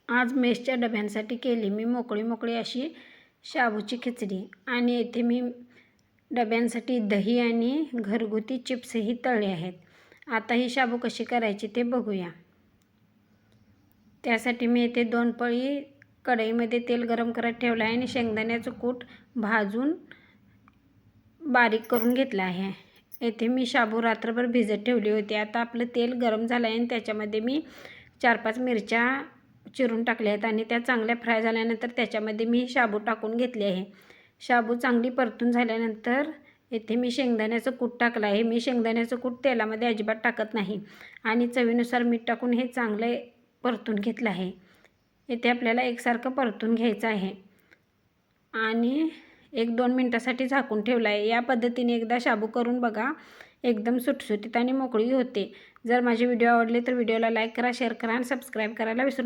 आज मेसच्या डब्यांसाठी केली मी मोकळी अशी शाबूची खिचडी आणि येथे मी डब्यांसाठी दही आणि घरगुती चिप्सही तळले आहेत. आता ही शाबू कशी करायची ते बघूया. त्यासाठी मी येथे 2 पळी कढईमध्ये तेल गरम करत ठेवलं आहे आणि शेंगदाण्याचं कूट भाजून बारीक करून घेतलं आहे. येथे मी शाबू रात्रभर भिजत ठेवली होती. आता आपलं तेल गरम झालं आहे आणि त्याच्यामध्ये मी 4-5 मिरच्या चिरून टाकल्या आहेत आणि त्या चांगल्या फ्राय झाल्यानंतर त्याच्यामध्ये मी शाबू टाकून घेतले आहे. शाबू चांगली परतून झाल्यानंतर येथे मी शेंगदाण्याचं कूट टाकलं आहे. मी शेंगदाण्याचं कूट तेलामध्ये अजिबात टाकत नाही आणि चवीनुसार मीठ टाकून हे चांगले परतून घेतलं आहे. येथे आपल्याला एकसारखं परतून घ्यायचं आहे आणि 1-2 मिनटासाठी झाकून ठेवलं आहे. या पद्धतीने एकदा शाबू करून बघा, एकदम सुटसुटीत आणि मोकळी होते. जर माझे व्हिडिओ आवडले तर व्हिडिओला लाईक करा, शेअर करा आणि सबस्क्राईब करायला विसरू नका.